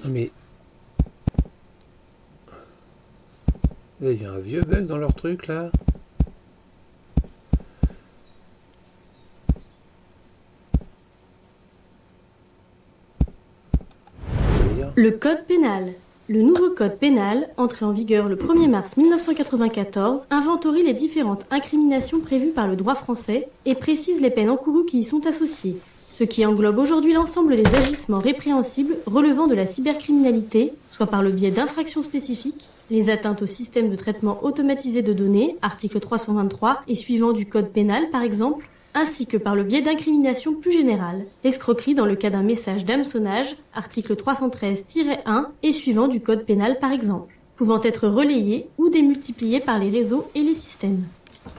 Non mais... Il y a un vieux bug dans leur truc là. Le Code pénal. Le nouveau Code pénal, entré en vigueur le 1er mars 1994, inventorie les différentes incriminations prévues par le droit français et précise les peines encourues qui y sont associées, ce qui englobe aujourd'hui l'ensemble des agissements répréhensibles relevant de la cybercriminalité, soit par le biais d'infractions spécifiques, les atteintes au système de traitement automatisé de données, article 323 et suivant du Code pénal par exemple, ainsi que par le biais d'incriminations plus générales, l'escroquerie dans le cas d'un message d'hameçonnage, article 313-1 et suivant du Code pénal par exemple, pouvant être relayés ou démultipliés par les réseaux et les systèmes.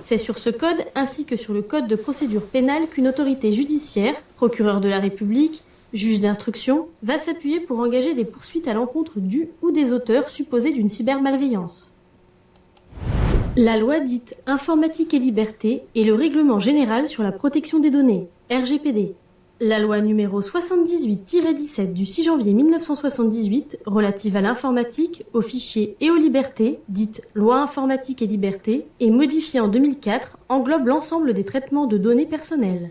C'est sur ce code, ainsi que sur le code de procédure pénale qu'une autorité judiciaire, procureur de la République, juge d'instruction, va s'appuyer pour engager des poursuites à l'encontre du ou des auteurs supposés d'une cybermalveillance. La loi dite Informatique et Liberté et le Règlement général sur la protection des données, RGPD. La loi numéro 78-17 du 6 janvier 1978 relative à l'informatique, aux fichiers et aux libertés, dite Loi Informatique et Liberté, et modifiée en 2004, englobe l'ensemble des traitements de données personnelles.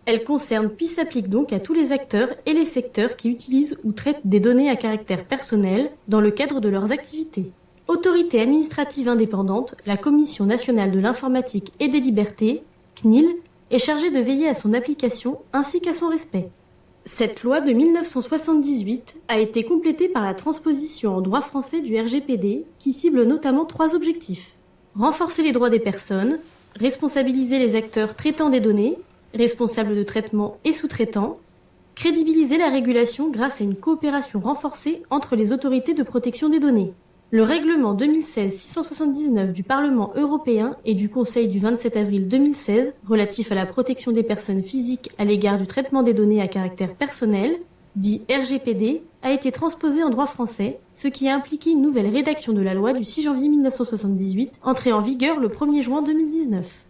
Elle concerne puis s'applique donc à tous les acteurs et les secteurs qui utilisent ou traitent des données à caractère personnel dans le cadre de leurs activités. Autorité administrative indépendante, la Commission nationale de l'informatique et des libertés, CNIL, est chargée de veiller à son application ainsi qu'à son respect. Cette loi de 1978 a été complétée par la transposition en droit français du RGPD qui cible notamment 3 objectifs. Renforcer les droits des personnes, responsabiliser les acteurs traitant des données, responsables de traitement et sous-traitants, crédibiliser la régulation grâce à une coopération renforcée entre les autorités de protection des données. Le règlement 2016-679 du Parlement européen et du Conseil du 27 avril 2016 relatif à la protection des personnes physiques à l'égard du traitement des données à caractère personnel, dit RGPD, a été transposé en droit français, ce qui a impliqué une nouvelle rédaction de la loi du 6 janvier 1978, entrée en vigueur le 1er juin 2019.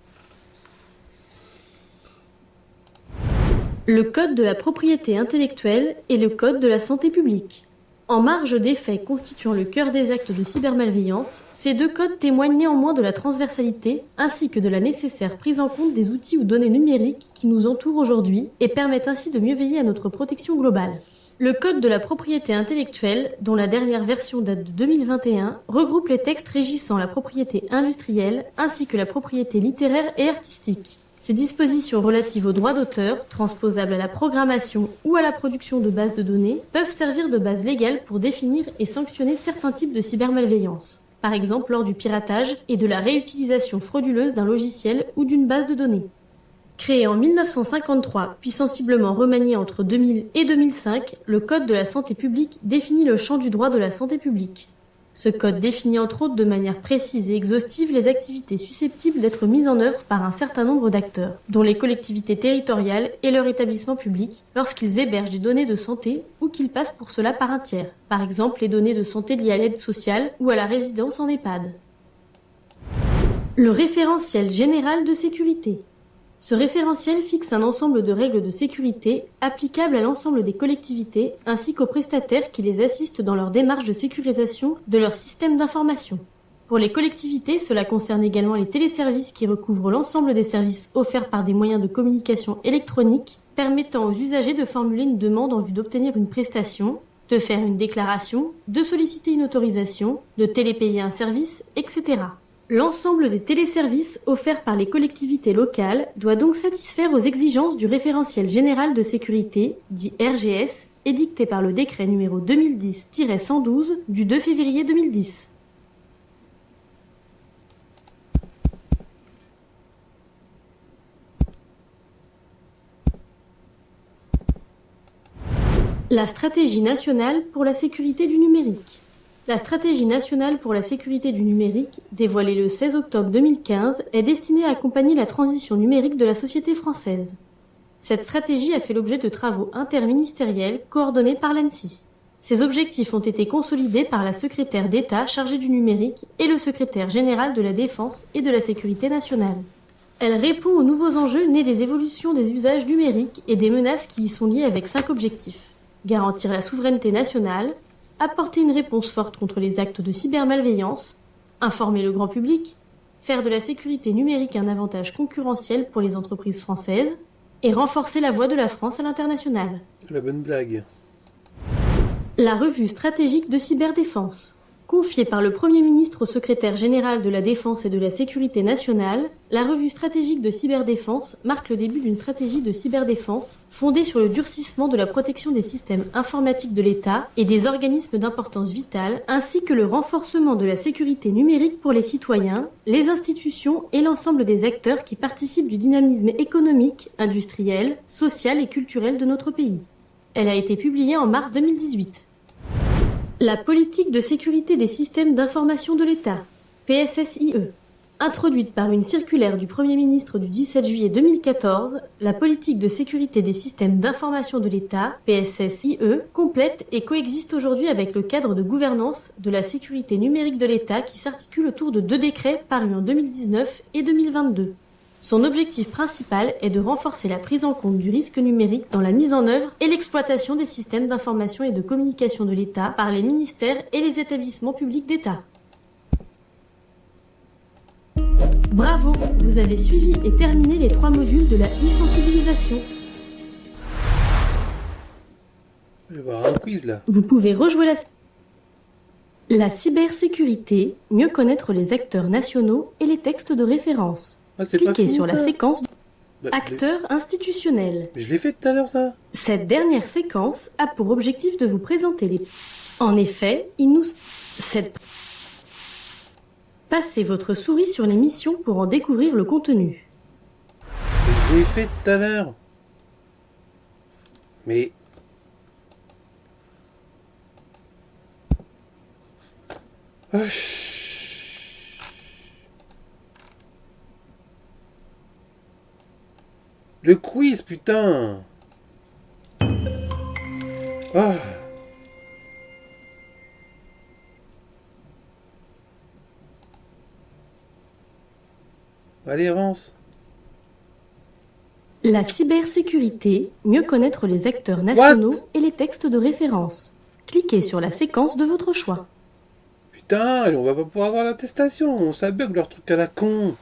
Le Code de la propriété intellectuelle et le Code de la santé publique. En marge des faits constituant le cœur des actes de cybermalveillance, ces 2 codes témoignent néanmoins de la transversalité ainsi que de la nécessaire prise en compte des outils ou données numériques qui nous entourent aujourd'hui et permettent ainsi de mieux veiller à notre protection globale. Le Code de la propriété intellectuelle, dont la dernière version date de 2021, regroupe les textes régissant la propriété industrielle ainsi que la propriété littéraire et artistique. Ces dispositions relatives aux droits d'auteur, transposables à la programmation ou à la production de bases de données, peuvent servir de base légale pour définir et sanctionner certains types de cybermalveillance, par exemple lors du piratage et de la réutilisation frauduleuse d'un logiciel ou d'une base de données. Créé en 1953, puis sensiblement remanié entre 2000 et 2005, le Code de la santé publique définit le champ du droit de la santé publique. Ce code définit entre autres de manière précise et exhaustive les activités susceptibles d'être mises en œuvre par un certain nombre d'acteurs, dont les collectivités territoriales et leurs établissements publics, lorsqu'ils hébergent des données de santé ou qu'ils passent pour cela par un tiers, par exemple les données de santé liées à l'aide sociale ou à la résidence en EHPAD. Le référentiel général de sécurité. Ce référentiel fixe un ensemble de règles de sécurité applicables à l'ensemble des collectivités ainsi qu'aux prestataires qui les assistent dans leur démarche de sécurisation de leur système d'information. Pour les collectivités, cela concerne également les téléservices qui recouvrent l'ensemble des services offerts par des moyens de communication électronique permettant aux usagers de formuler une demande en vue d'obtenir une prestation, de faire une déclaration, de solliciter une autorisation, de télépayer un service, etc. L'ensemble des téléservices offerts par les collectivités locales doit donc satisfaire aux exigences du référentiel général de sécurité, dit RGS, édicté par le décret numéro 2010-112 du 2 février 2010. La stratégie nationale pour la sécurité du numérique. La stratégie nationale pour la sécurité du numérique, dévoilée le 16 octobre 2015, est destinée à accompagner la transition numérique de la société française. Cette stratégie a fait l'objet de travaux interministériels coordonnés par l'ANSSI. Ces objectifs ont été consolidés par la secrétaire d'État chargée du numérique et le secrétaire général de la Défense et de la Sécurité nationale. Elle répond aux nouveaux enjeux nés des évolutions des usages numériques et des menaces qui y sont liées avec 5 objectifs. Garantir la souveraineté nationale, apporter une réponse forte contre les actes de cybermalveillance, informer le grand public, faire de la sécurité numérique un avantage concurrentiel pour les entreprises françaises et renforcer la voix de la France à l'international. La bonne blague. La revue stratégique de cyberdéfense. Confiée par le Premier ministre au secrétaire général de la Défense et de la Sécurité nationale, la revue stratégique de cyberdéfense marque le début d'une stratégie de cyberdéfense fondée sur le durcissement de la protection des systèmes informatiques de l'État et des organismes d'importance vitale, ainsi que le renforcement de la sécurité numérique pour les citoyens, les institutions et l'ensemble des acteurs qui participent du dynamisme économique, industriel, social et culturel de notre pays. Elle a été publiée en mars 2018. La politique de sécurité des systèmes d'information de l'État, PSSIE. Introduite par une circulaire du Premier ministre du 17 juillet 2014, la politique de sécurité des systèmes d'information de l'État, PSSIE, complète et coexiste aujourd'hui avec le cadre de gouvernance de la sécurité numérique de l'État qui s'articule autour de 2 décrets parus en 2019 et 2022. Son objectif principal est de renforcer la prise en compte du risque numérique dans la mise en œuvre et l'exploitation des systèmes d'information et de communication de l'État par les ministères et les établissements publics d'État. Bravo, vous avez suivi et terminé les 3 modules de la e-sensibilisation. Je vais avoir un quiz là. Vous pouvez rejouer la cybersécurité, mieux connaître les acteurs nationaux et les textes de référence. Ah, c'est Cliquez pas fini, sur la ça séquence Bah, acteurs institutionnels. je l'ai fait tout à l'heure ça. Cette dernière séquence a pour objectif de vous présenter les... En effet, Passez votre souris sur l'émission pour en découvrir le contenu. Je l'ai fait tout à l'heure. Mais... Ah, le quiz, putain. Ah. Allez, avance. La cybersécurité, mieux connaître les acteurs nationaux et les textes de référence. Cliquez sur la séquence de votre choix. Putain, on va pas pouvoir avoir l'attestation. Ça bug leur truc à la con.